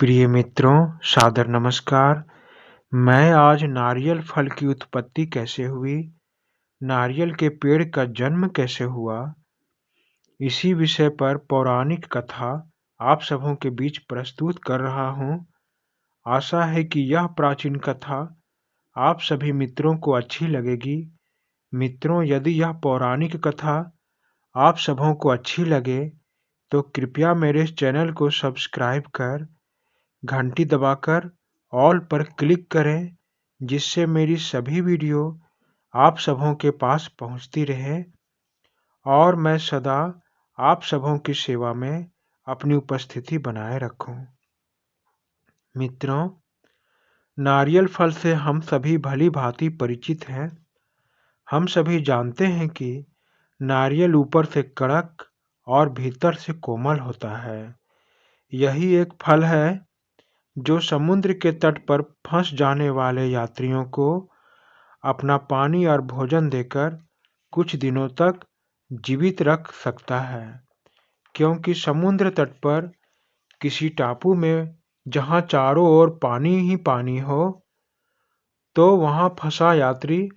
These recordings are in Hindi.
प्रिय मित्रों, सादर नमस्कार। मैं आज नारियल फल की उत्पत्ति कैसे हुई, नारियल के पेड़ का जन्म कैसे हुआ, इसी विषय पर पौराणिक कथा आप सबों के बीच प्रस्तुत कर रहा हूँ। आशा है कि यह प्राचीन कथा आप सभी मित्रों को अच्छी लगेगी। मित्रों, यदि यह पौराणिक कथा आप सबों को अच्छी लगे तो कृपया मेरे इस चैनल को सब्सक्राइब कर घंटी दबाकर ऑल पर क्लिक करें, जिससे मेरी सभी वीडियो आप सबों के पास पहुंचती रहे और मैं सदा आप सबों की सेवा में अपनी उपस्थिति बनाए रखूं। मित्रों, नारियल फल से हम सभी भली भांति परिचित हैं। हम सभी जानते हैं कि नारियल ऊपर से कड़क और भीतर से कोमल होता है। यही एक फल है जो समुद्र के तट पर फंस जाने वाले यात्रियों को अपना पानी और भोजन देकर कुछ दिनों तक जीवित रख सकता है, क्योंकि समुद्र तट पर किसी टापू में जहां चारों ओर पानी ही पानी हो, तो वहां फंसा यात्री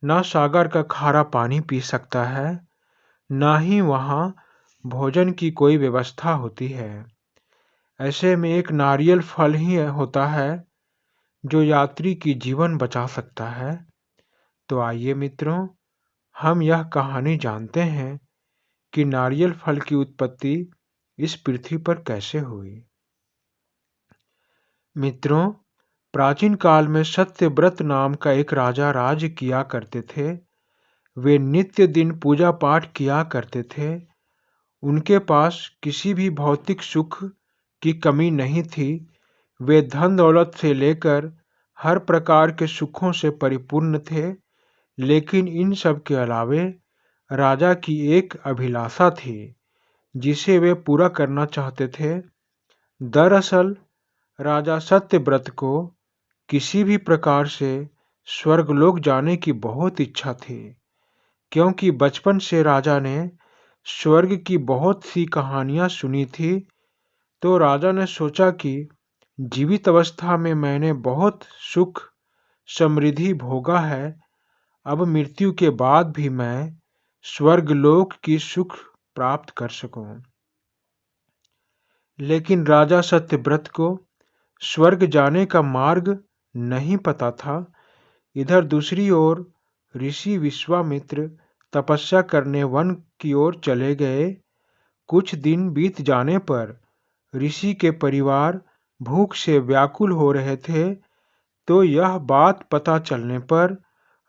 न सागर का खारा पानी पी सकता है, न ही वहां भोजन की कोई व्यवस्था होती है। ऐसे में एक नारियल फल ही होता है जो यात्री की जीवन बचा सकता है। तो आइए मित्रों, हम यह कहानी जानते हैं कि नारियल फल की उत्पत्ति इस पृथ्वी पर कैसे हुई। मित्रों, प्राचीन काल में सत्यव्रत नाम का एक राजा राज्य किया करते थे। वे नित्य दिन पूजा पाठ किया करते थे। उनके पास किसी भी भौतिक सुख की कमी नहीं थी। वे धन दौलत से लेकर हर प्रकार के सुखों से परिपूर्ण थे, लेकिन इन सब के अलावे राजा की एक अभिलाषा थी जिसे वे पूरा करना चाहते थे। दरअसल राजा सत्यव्रत को किसी भी प्रकार से स्वर्गलोक जाने की बहुत इच्छा थी, क्योंकि बचपन से राजा ने स्वर्ग की बहुत सी कहानियां सुनी थी। तो राजा ने सोचा कि जीवित अवस्था में मैंने बहुत सुख समृद्धि भोगा है, अब मृत्यु के बाद भी मैं स्वर्गलोक की सुख प्राप्त कर सकूं। लेकिन राजा सत्यव्रत को स्वर्ग जाने का मार्ग नहीं पता था। इधर दूसरी ओर ऋषि विश्वामित्र तपस्या करने वन की ओर चले गए। कुछ दिन बीत जाने पर ऋषि के परिवार भूख से व्याकुल हो रहे थे। तो यह बात पता चलने पर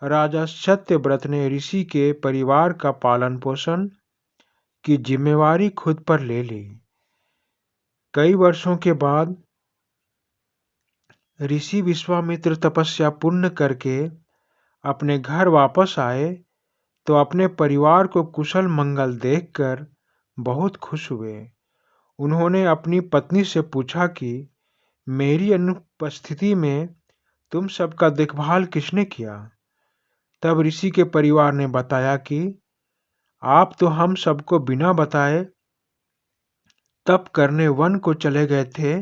राजा सत्यव्रत ने ऋषि के परिवार का पालन पोषण की जिम्मेवारी खुद पर ले ली। कई वर्षों के बाद ऋषि विश्वामित्र तपस्या पूर्ण करके अपने घर वापस आए तो अपने परिवार को कुशल मंगल देखकर बहुत खुश हुए। उन्होंने अपनी पत्नी से पूछा कि मेरी अनुपस्थिति में तुम सबका देखभाल किसने किया। तब ऋषि के परिवार ने बताया कि आप तो हम सबको बिना बताए तप करने वन को चले गए थे,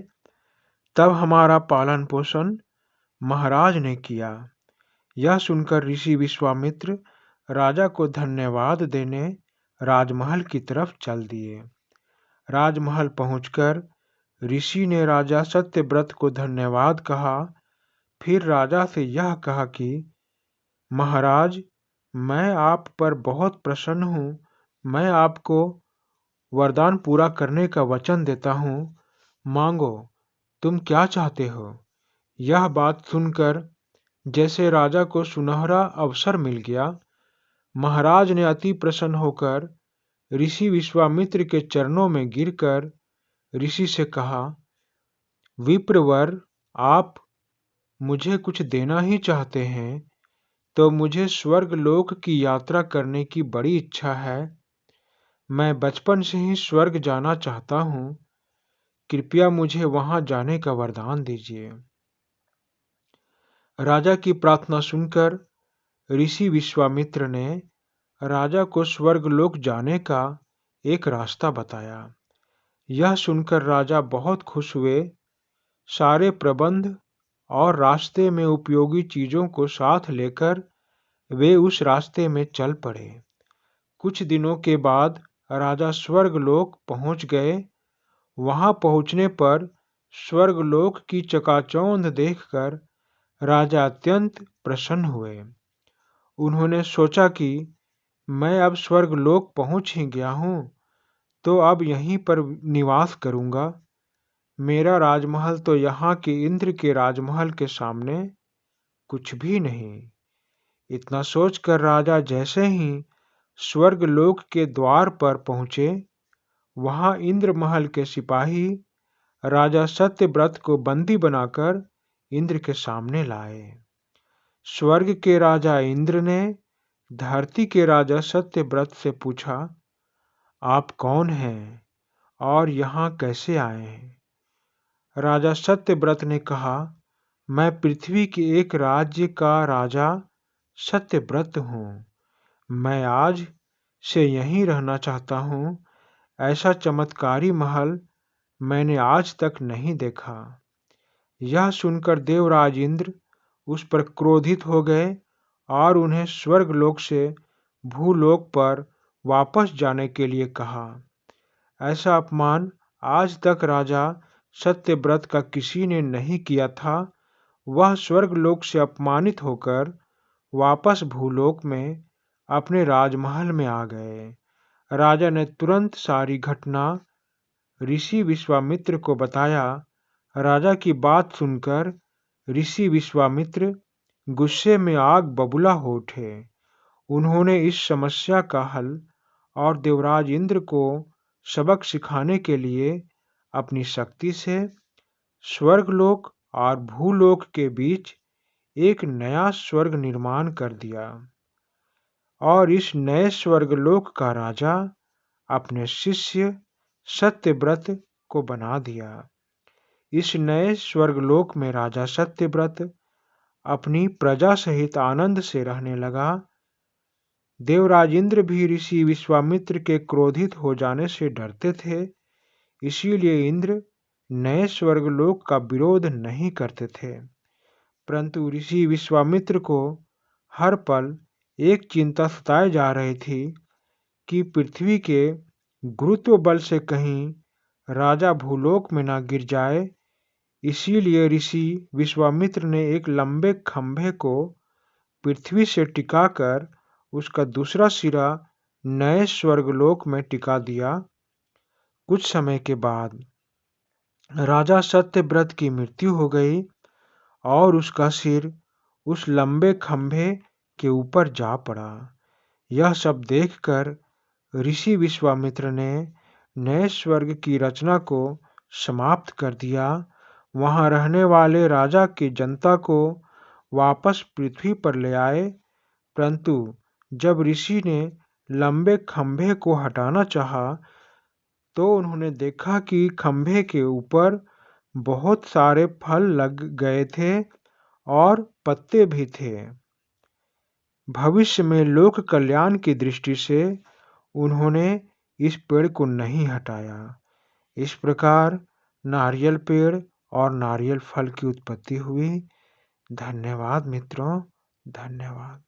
तब हमारा पालन पोषण महाराज ने किया। यह सुनकर ऋषि विश्वामित्र राजा को धन्यवाद देने राजमहल की तरफ चल दिए। राजमहल पहुंचकर ऋषि ने राजा सत्यव्रत को धन्यवाद कहा। फिर राजा से यह कहा कि महाराज, मैं आप पर बहुत प्रसन्न हूँ। मैं आपको वरदान पूरा करने का वचन देता हूँ। मांगो, तुम क्या चाहते हो। यह बात सुनकर जैसे राजा को सुनहरा अवसर मिल गया। महाराज ने अति प्रसन्न होकर ऋषि विश्वामित्र के चरणों में गिरकर ऋषि से कहा, विप्रवर, आप मुझे कुछ देना ही चाहते हैं तो मुझे स्वर्ग लोक की यात्रा करने की बड़ी इच्छा है। मैं बचपन से ही स्वर्ग जाना चाहता हूँ। कृपया मुझे वहां जाने का वरदान दीजिए। राजा की प्रार्थना सुनकर ऋषि विश्वामित्र ने राजा को स्वर्गलोक जाने का एक रास्ता बताया। यह सुनकर राजा बहुत खुश हुए। सारे प्रबंध और रास्ते में उपयोगी चीजों को साथ लेकर वे उस रास्ते में चल पड़े। कुछ दिनों के बाद राजा स्वर्गलोक पहुंच गए। वहां पहुंचने पर स्वर्गलोक की चकाचौंध देखकर राजा अत्यंत प्रसन्न हुए। उन्होंने सोचा कि मैं अब स्वर्गलोक पहुंच ही गया हूं, तो अब यहीं पर निवास करूंगा। मेरा राजमहल तो यहाँ के इंद्र के राजमहल के सामने कुछ भी नहीं। इतना सोचकर राजा जैसे ही स्वर्गलोक के द्वार पर पहुंचे, वहां इंद्र महल के सिपाही राजा सत्यव्रत को बंदी बनाकर इंद्र के सामने लाए। स्वर्ग के राजा इंद्र ने धरती के राजा सत्यव्रत से पूछा, आप कौन हैं और यहाँ कैसे आए हैं? राजा सत्यव्रत ने कहा, मैं पृथ्वी के एक राज्य का राजा सत्यव्रत हूँ। मैं आज से यहीं रहना चाहता हूँ। ऐसा चमत्कारी महल मैंने आज तक नहीं देखा। यह सुनकर देवराज इंद्र उस पर क्रोधित हो गए और उन्हें स्वर्गलोक से भूलोक पर वापस जाने के लिए कहा। ऐसा अपमान आज तक राजा सत्यव्रत का किसी ने नहीं किया था। वह स्वर्गलोक से अपमानित होकर वापस भूलोक में अपने राजमहल में आ गए। राजा ने तुरंत सारी घटना ऋषि विश्वामित्र को बताया। राजा की बात सुनकर ऋषि विश्वामित्र गुस्से में आग बबूला हो उठे। उन्होंने इस समस्या का हल और देवराज इंद्र को सबक सिखाने के लिए अपनी शक्ति से स्वर्गलोक और भूलोक के बीच एक नया स्वर्ग निर्माण कर दिया और इस नए स्वर्गलोक का राजा अपने शिष्य सत्यव्रत को बना दिया। इस नए स्वर्गलोक में राजा सत्यव्रत अपनी प्रजा सहित आनंद से रहने लगा। देवराज इंद्र भी ऋषि विश्वामित्र के क्रोधित हो जाने से डरते थे, इसीलिए इंद्र नए स्वर्गलोक का विरोध नहीं करते थे। परंतु ऋषि विश्वामित्र को हर पल एक चिंता सताए जा रही थी कि पृथ्वी के गुरुत्व बल से कहीं राजा भूलोक में न गिर जाए। इसीलिए ऋषि विश्वामित्र ने एक लंबे खंभे को पृथ्वी से टिकाकर उसका दूसरा सिरा नए स्वर्गलोक में टिका दिया। कुछ समय के बाद राजा सत्यव्रत की मृत्यु हो गई और उसका सिर उस लंबे खंभे के ऊपर जा पड़ा। यह सब देखकर ऋषि विश्वामित्र ने नए स्वर्ग की रचना को समाप्त कर दिया। वहां रहने वाले राजा की जनता को वापस पृथ्वी पर ले आए। परंतु जब ऋषि ने लंबे खंभे को हटाना चाहा, तो उन्होंने देखा कि खंभे के ऊपर बहुत सारे फल लग गए थे और पत्ते भी थे। भविष्य में लोक कल्याण की दृष्टि से उन्होंने इस पेड़ को नहीं हटाया। इस प्रकार नारियल पेड़ और नारियल फल की उत्पत्ति हुई। धन्यवाद मित्रों, धन्यवाद।